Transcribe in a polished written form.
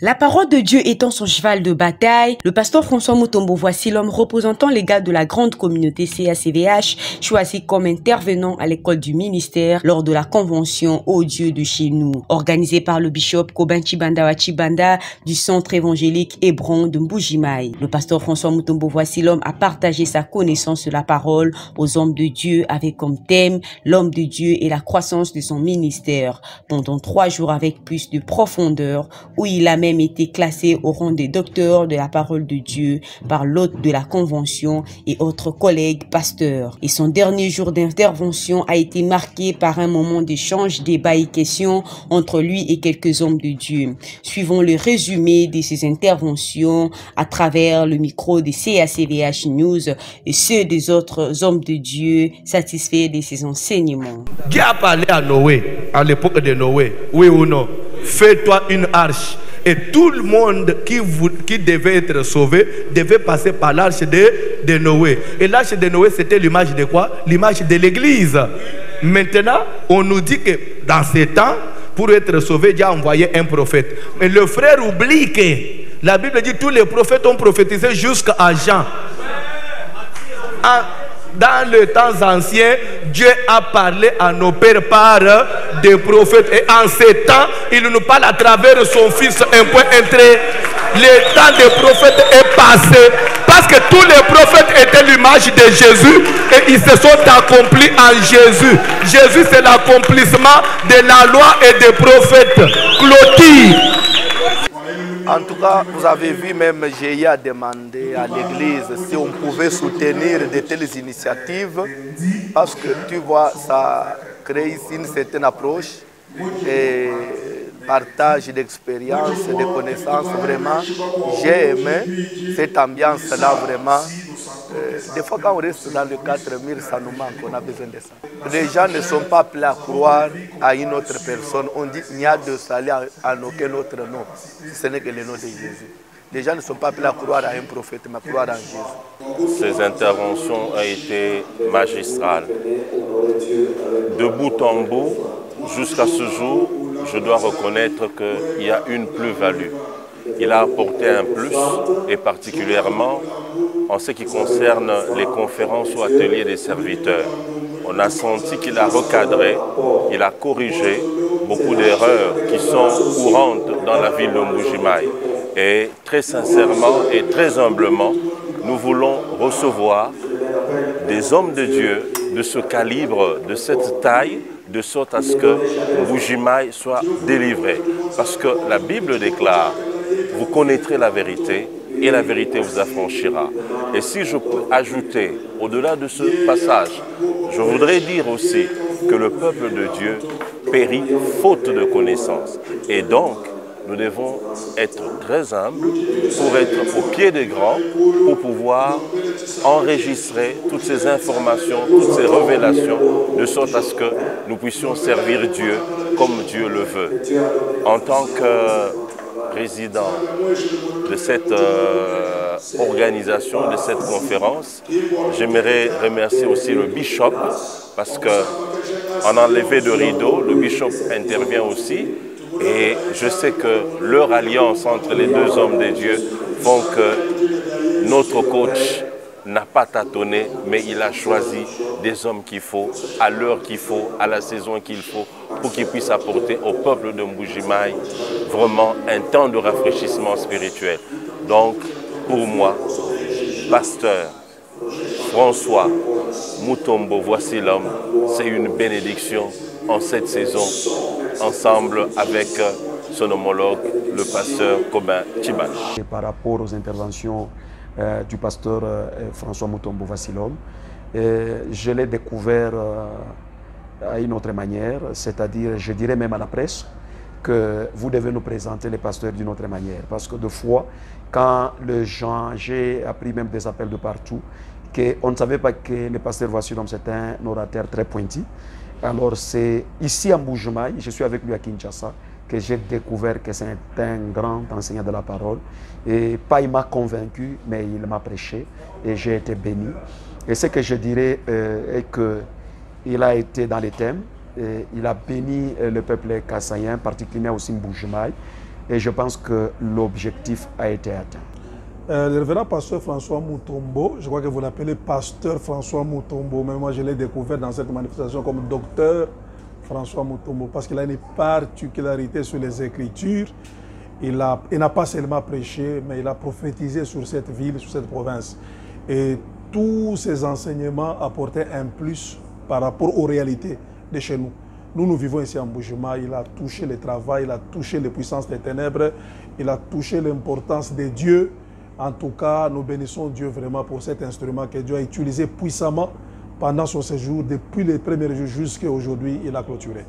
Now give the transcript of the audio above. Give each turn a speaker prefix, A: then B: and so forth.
A: La parole de Dieu étant son cheval de bataille, le pasteur François Mutombo Voici l'homme représentant les gars de la grande communauté CACVH choisi comme intervenant à l'école du ministère lors de la convention Ô Dieu de chez nous, organisée par le bishop Kobin Chibanda Wachibanda du centre évangélique Hébron de Mbujimaï. Le pasteur François Mutombo Voici l'homme a partagé sa connaissance de la parole aux hommes de Dieu avec comme thème l'homme de Dieu et la croissance de son ministère pendant 3 jours avec plus de profondeur où il a même été classé au rang des docteurs de la parole de Dieu par l'hôte de la convention et autres collègues pasteurs. Et son dernier jour d'intervention a été marqué par un moment d'échange, débat et questions entre lui et quelques hommes de Dieu. Suivons le résumé de ces interventions à travers le micro des CACVH News et ceux des autres hommes de Dieu satisfaits de ces enseignements.
B: Dieu a parlé à Noé, à l'époque de Noé, oui ou non? Fais-toi une arche. Et tout le monde qui devait être sauvé devait passer par l'arche de Noé. Et l'arche de Noé, c'était l'image de quoi? L'image de l'église. Maintenant, on nous dit que dans ces temps, pour être sauvé, Dieu a envoyé un prophète. Mais le frère oublie que la Bible dit que tous les prophètes ont prophétisé jusqu'à Jean. Dans le temps ancien, Dieu a parlé à nos pères par des prophètes. Et en ces temps, il nous parle à travers son Fils, un point entré. Le temps des prophètes est passé. Parce que tous les prophètes étaient l'image de Jésus. Et ils se sont accomplis en Jésus. Jésus, c'est l'accomplissement de la loi et des prophètes. Clôture. En tout cas, vous avez vu, même j'ai a demandé à l'église si on pouvait soutenir de telles initiatives, parce que tu vois, ça crée ici une certaine approche et partage d'expérience, de connaissances. Vraiment, j'ai aimé cette ambiance-là, vraiment. Des fois, quand on reste dans le 4000, ça nous manque, on a besoin de ça. Les gens ne sont pas prêts à croire à une autre personne. On dit qu'il n'y a de salut en aucun autre nom. Ce n'est que le nom de Jésus. Les gens ne sont pas prêts à croire à un prophète, mais à croire en Jésus.
C: Ces interventions ont été magistrales. De bout en bout, jusqu'à ce jour, je dois reconnaître qu'il y a une plus-value. Il a apporté un plus, et particulièrement en ce qui concerne les conférences ou ateliers des serviteurs. On a senti qu'il a recadré, il a corrigé beaucoup d'erreurs qui sont courantes dans la ville de Mbujimaï. Et très sincèrement et très humblement, nous voulons recevoir des hommes de Dieu de ce calibre, de cette taille, de sorte à ce que Mbujimaï soit délivré. Parce que la Bible déclare: vous connaîtrez la vérité et la vérité vous affranchira. Et si je peux ajouter, au-delà de ce passage, je voudrais dire aussi que le peuple de Dieu périt faute de connaissance. Et donc, nous devons être très humbles pour être au pied des grands, pour pouvoir enregistrer toutes ces informations, toutes ces révélations, de sorte à ce que nous puissions servir Dieu comme Dieu le veut. En tant que président de cette organisation, de cette conférence, j'aimerais remercier aussi le bishop, parce qu'en enlevé de rideau, le bishop intervient aussi. Et je sais que leur alliance entre les deux hommes de Dieu font que notre coach n'a pas tâtonné, mais il a choisi des hommes qu'il faut, à l'heure qu'il faut, à la saison qu'il faut, pour qu'ils puissent apporter au peuple de Mbujimaï vraiment un temps de rafraîchissement spirituel. Donc, pour moi, pasteur François Mutombo Voici l'homme, c'est une bénédiction en cette saison, ensemble avec son homologue, le pasteur Kobin Chibanda.
D: Par rapport aux interventions du pasteur François Mutombo Voici l'homme, je l'ai découvert à une autre manière, c'est-à-dire, je dirais même à la presse, que vous devez nous présenter les pasteurs d'une autre manière. Parce que de fois, quand les gens, j'ai appris même des appels de partout, qu'on ne savait pas que le pasteur Voici l'homme, c'est un orateur très pointu. Alors c'est ici à Mbujimaï, je suis avec lui à Kinshasa, que j'ai découvert que c'est un grand enseignant de la parole. Et pas il m'a convaincu, mais il m'a prêché et j'ai été béni. Et ce que je dirais est qu'il a été dans les thèmes, il a béni le peuple kassaïen, particulièrement aussi Mbujimaï. et je pense que l'objectif a été atteint.
E: Le révérend pasteur François Mutombo, je crois que vous l'appelez pasteur François Mutombo, mais moi je l'ai découvert dans cette manifestation comme docteur François Mutombo, parce qu'il a une particularité sur les Écritures. Il n'a pas seulement prêché, mais il a prophétisé sur cette ville, sur cette province. Et tous ces enseignements apportaient un plus par rapport aux réalités de chez nous. Nous vivons ici en Bujumbura. Il a touché le travail, il a touché les puissances des ténèbres, il a touché l'importance de Dieu. En tout cas, nous bénissons Dieu vraiment pour cet instrument que Dieu a utilisé puissamment pendant son séjour, depuis les premiers jours jusqu'à aujourd'hui, il a clôturé.